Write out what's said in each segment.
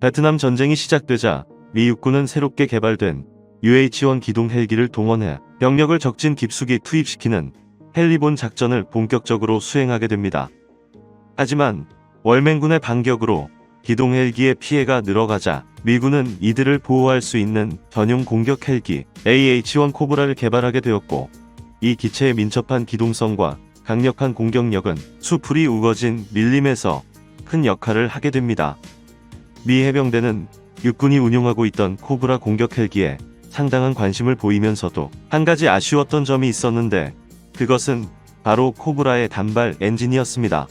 베트남 전쟁이 시작되자 미 육군은 새롭게 개발된 UH-1 기동 헬기를 동원해 병력을 적진 깊숙이 투입시키는 헬리본 작전을 본격적으로 수행하게 됩니다. 하지만 월맹군의 반격으로 기동 헬기의 피해가 늘어가자 미군은 이들을 보호할 수 있는 전용 공격 헬기 AH-1 코브라를 개발하게 되었고, 이 기체의 민첩한 기동성과 강력한 공격력은 수풀이 우거진 밀림에서 큰 역할을 하게 됩니다. 미 해병대는 육군이 운용하고 있던 코브라 공격 헬기에 상당한 관심을 보이면서도 한 가지 아쉬웠던 점이 있었는데, 그것은 바로 코브라의 단발 엔진이었습니다.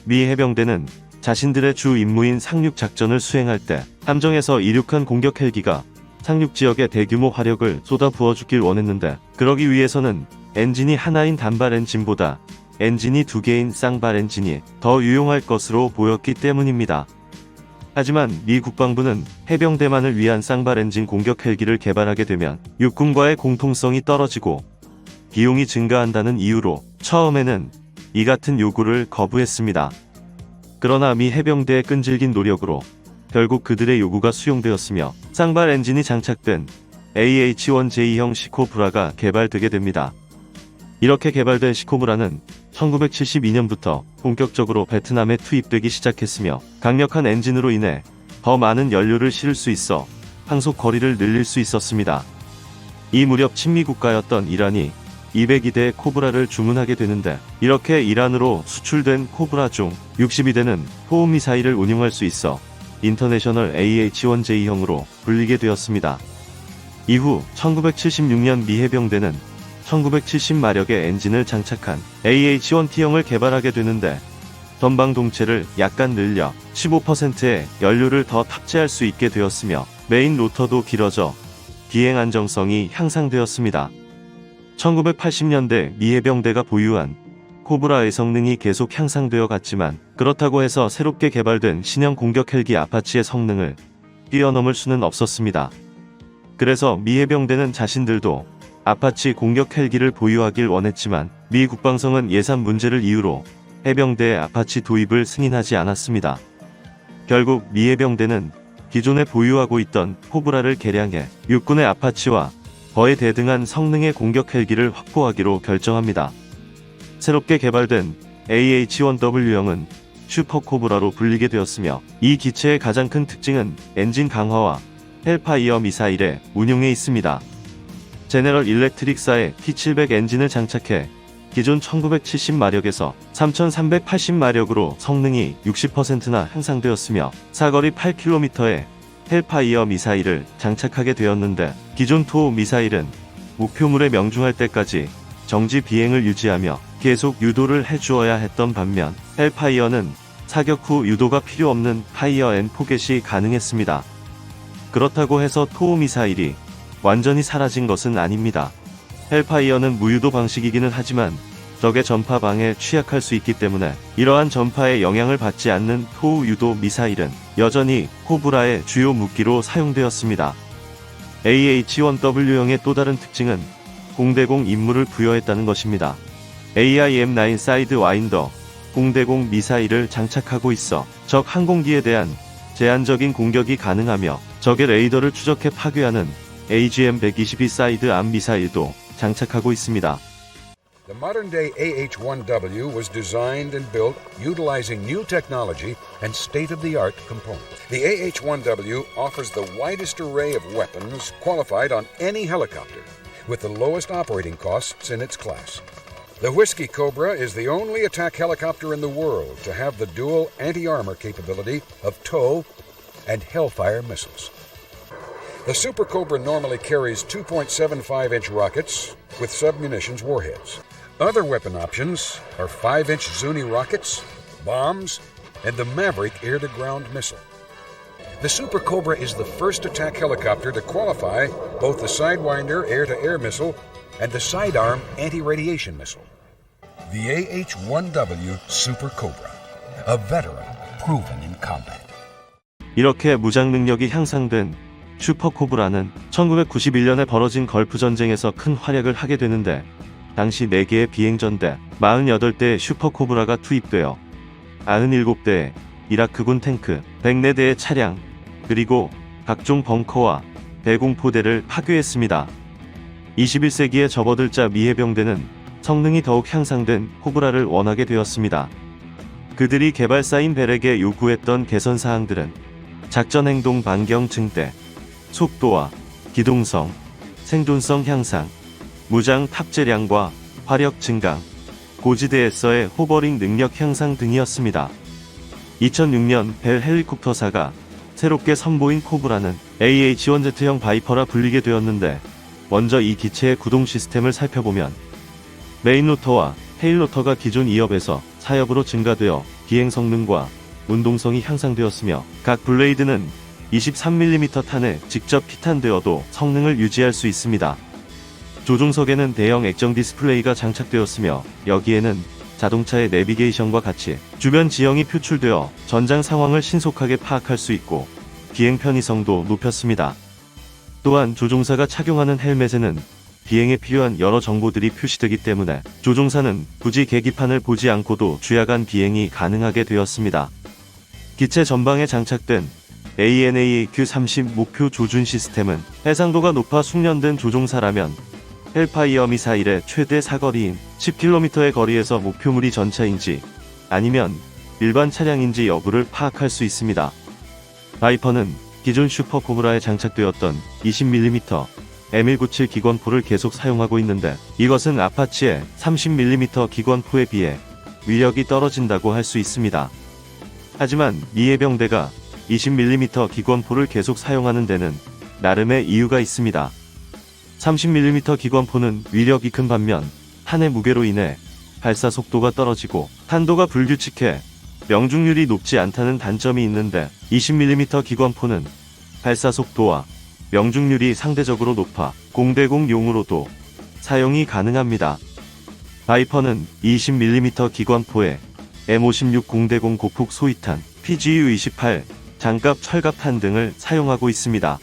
미 해병대는 자신들의 주 임무인 상륙 작전을 수행할 때 함정에서 이륙한 공격 헬기가 상륙 지역에 대규모 화력을 쏟아 부어주길 원했는데, 그러기 위해서는 엔진이 하나인 단발 엔진보다 엔진이 두 개인 쌍발 엔진이 더 유용할 것으로 보였기 때문입니다. 하지만 미 국방부는 해병대만을 위한 쌍발 엔진 공격 헬기를 개발하게 되면 육군과의 공통성이 떨어지고 비용이 증가한다는 이유로 처음에는 이 같은 요구를 거부했습니다. 그러나 미 해병대의 끈질긴 노력으로 결국 그들의 요구가 수용되었으며 쌍발 엔진이 장착된 AH-1J형 시코브라가 개발되게 됩니다. 이렇게 개발된 시코브라는 1972년부터 본격적으로 베트남에 투입되기 시작했으며, 강력한 엔진으로 인해 더 많은 연료를 실을 수 있어 항속 거리를 늘릴 수 있었습니다. 이 무렵 친미 국가였던 이란이 202대의 코브라를 주문하게 되는데, 이렇게 이란으로 수출된 코브라 중 62대는 토움 미사일을 운용할 수 있어 인터내셔널 AH-1J형으로 불리게 되었습니다. 이후 1976년 미 해병대는 1970마력의 엔진을 장착한 AH-1T형을 개발하게 되는데, 전방 동체를 약간 늘려 15%의 연료를 더 탑재할 수 있게 되었으며, 메인 로터도 길어져 비행 안정성이 향상되었습니다. 1980년대 미 해병대가 보유한 코브라의 성능이 계속 향상되어 갔지만, 그렇다고 해서 새롭게 개발된 신형 공격 헬기 아파치의 성능을 뛰어넘을 수는 없었습니다. 그래서 미 해병대는 자신들도 아파치 공격 헬기를 보유하길 원했지만, 미 국방성은 예산 문제를 이유로 해병대의 아파치 도입을 승인하지 않았습니다. 결국 미 해병대는 기존에 보유하고 있던 코브라를 개량해 육군의 아파치와 거의 대등한 성능의 공격 헬기를 확보하기로 결정합니다. 새롭게 개발된 AH-1W형은 슈퍼코브라로 불리게 되었으며, 이 기체의 가장 큰 특징은 엔진 강화와 헬파이어 미사일의 운용에 있습니다. 제네럴 일렉트릭사의 T700 엔진을 장착해 기존 1970마력에서 3380마력으로 성능이 60%나 향상되었으며, 사거리 8km의 헬파이어 미사일을 장착하게 되었는데, 기존 토 미사일은 목표물에 명중할 때까지 정지 비행을 유지하며 계속 유도를 해주어야 했던 반면, 헬파이어는 사격 후 유도가 필요 없는 파이어 앤 포겟이 가능했습니다. 그렇다고 해서 토 미사일이 완전히 사라진 것은 아닙니다. 헬파이어는 무유도 방식이기는 하지만 적의 전파 방해에 취약할 수 있기 때문에, 이러한 전파에 영향을 받지 않는 토유도 미사일은 여전히 코브라의 주요 무기로 사용되었습니다. AH-1W형의 또 다른 특징은 공대공 임무를 부여했다는 것입니다. AIM-9 사이드 와인더 공대공 미사일을 장착하고 있어 적 항공기에 대한 제한적인 공격이 가능하며, 적의 레이더를 추적해 파괴하는 AGM-122 사이드 암 미사일도 장착하고 있습니다. The modern-day AH-1W was designed and built utilizing new technology and state-of-the-art components. The AH-1W offers the widest array of weapons qualified on any helicopter, with the lowest operating costs in its class. The Whiskey Cobra is the only attack helicopter in the world to have the dual anti-armor capability of TOW and Hellfire missiles. The Super Cobra normally carries 2.75-inch rockets with submunitions warheads. Other weapon options are 5-inch Zuni rockets, bombs, and the Maverick air-to-ground missile. The Super Cobra is the first attack helicopter to qualify both the Sidewinder air-to-air missile and the Sidearm anti-radiation missile. The AH-1W Super Cobra, a veteran proven in combat. 이렇게 무장 능력이 향상된 슈퍼코브라는 1991년에 벌어진 걸프 전쟁에서 큰 활약을 하게 되는데, 당시 4개의 비행전대 48대의 슈퍼코브라가 투입되어 97대의 이라크군 탱크, 104대의 차량, 그리고 각종 벙커와 대공포대를 파괴했습니다. 21세기에 접어들자 미 해병대는 성능이 더욱 향상된 코브라를 원하게 되었습니다. 그들이 개발사인 벨에게 요구했던 개선 사항들은 작전 행동 반경 증대, 속도와 기동성, 생존성 향상, 무장 탑재량과 화력 증강, 고지대에서의 호버링 능력 향상 등이었습니다. 2006년 벨 헬리콥터사가 새롭게 선보인 코브라는 AH-1Z형 바이퍼라 불리게 되었는데, 먼저 이 기체의 구동 시스템을 살펴보면 메인 로터와 테일 로터가 기존 2엽에서 4엽으로 증가되어 비행 성능과 운동성이 향상되었으며, 각 블레이드는 23mm 탄에 직접 피탄되어도 성능을 유지할 수 있습니다. 조종석에는 대형 액정 디스플레이가 장착되었으며, 여기에는 자동차의 내비게이션과 같이 주변 지형이 표출되어 전장 상황을 신속하게 파악할 수 있고 비행 편의성도 높였습니다. 또한 조종사가 착용하는 헬멧에는 비행에 필요한 여러 정보들이 표시되기 때문에 조종사는 굳이 계기판을 보지 않고도 주야간 비행이 가능하게 되었습니다. 기체 전방에 장착된 ANAQ-30 목표 조준 시스템은 해상도가 높아 숙련된 조종사라면 헬파이어 미사일의 최대 사거리인 10km의 거리에서 목표물이 전차인지 아니면 일반 차량인지 여부를 파악할 수 있습니다. 바이퍼는 기존 슈퍼 코브라에 장착되었던 20mm M197 기관포를 계속 사용하고 있는데, 이것은 아파치의 30mm 기관포에 비해 위력이 떨어진다고 할 수 있습니다. 하지만 미 해병대가 20mm 기관포를 계속 사용하는 데는 나름의 이유가 있습니다. 30mm 기관포는 위력이 큰 반면 탄의 무게로 인해 발사 속도가 떨어지고 탄도가 불규칙해 명중률이 높지 않다는 단점이 있는데, 20mm 기관포는 발사 속도와 명중률이 상대적으로 높아 공대공용으로도 사용이 가능합니다. 바이퍼는 20mm 기관포에 M56 공대공 고폭 소위탄, PGU-28, 장갑 철갑탄 등을 사용하고 있습니다.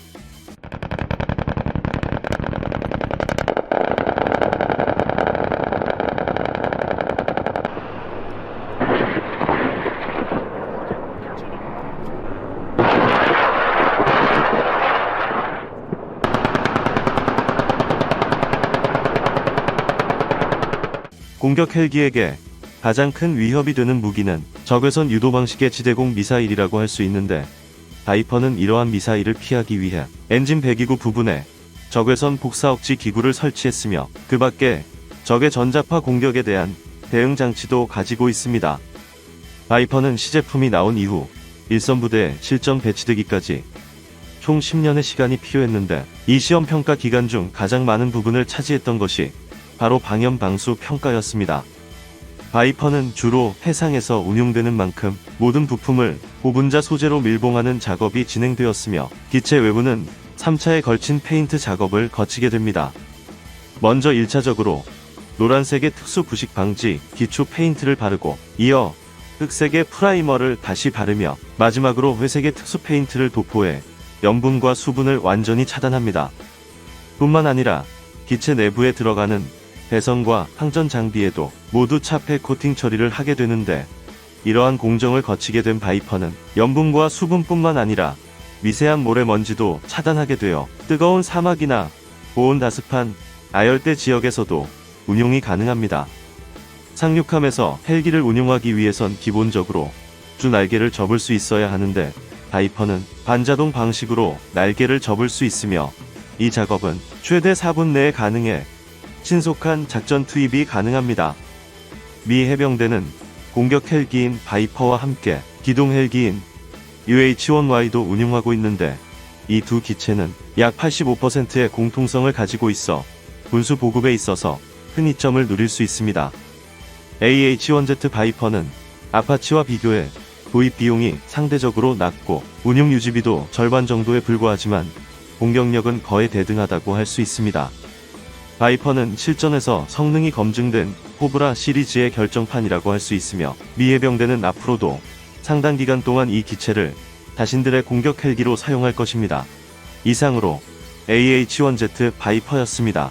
공격 헬기에게 가장 큰 위협이 되는 무기는 적외선 유도 방식의 지대공 미사일이라고 할 수 있는데, 바이퍼는 이러한 미사일을 피하기 위해 엔진 배기구 부분에 적외선 복사 억지 기구를 설치했으며, 그 밖에 적의 전자파 공격에 대한 대응 장치도 가지고 있습니다. 바이퍼는 시제품이 나온 이후 일선부대에 실전 배치되기까지 총 10년의 시간이 필요했는데, 이 시험 평가 기간 중 가장 많은 부분을 차지했던 것이 바로 방염 방수 평가였습니다. 바이퍼는 주로 해상에서 운용되는 만큼 모든 부품을 고분자 소재로 밀봉하는 작업이 진행되었으며, 기체 외부는 3차에 걸친 페인트 작업을 거치게 됩니다. 먼저 1차적으로 노란색의 특수 부식 방지 기초 페인트를 바르고, 이어 흑색의 프라이머를 다시 바르며 마지막으로 회색의 특수 페인트를 도포해 염분과 수분을 완전히 차단합니다. 뿐만 아니라 기체 내부에 들어가는 배선과 항전 장비에도 모두 차폐 코팅 처리를 하게 되는데, 이러한 공정을 거치게 된 바이퍼는 염분과 수분뿐만 아니라 미세한 모래먼지도 차단하게 되어 뜨거운 사막이나 고온다습한 아열대 지역에서도 운용이 가능합니다. 상륙함에서 헬기를 운용하기 위해선 기본적으로 주 날개를 접을 수 있어야 하는데, 바이퍼는 반자동 방식으로 날개를 접을 수 있으며, 이 작업은 최대 4분 내에 가능해 신속한 작전 투입이 가능합니다. 미 해병대는 공격 헬기인 바이퍼와 함께 기동 헬기인 UH-1Y도 운용하고 있는데, 이 두 기체는 약 85%의 공통성을 가지고 있어 군수 보급에 있어서 큰 이점을 누릴 수 있습니다. AH-1Z 바이퍼는 아파치와 비교해 도입 비용이 상대적으로 낮고 운용 유지비도 절반 정도에 불과하지만 공격력은 거의 대등하다고 할 수 있습니다. 바이퍼는 실전에서 성능이 검증된 코브라 시리즈의 결정판이라고 할 수 있으며, 미 해병대는 앞으로도 상당 기간 동안 이 기체를 자신들의 공격 헬기로 사용할 것입니다. 이상으로 AH-1Z 바이퍼였습니다.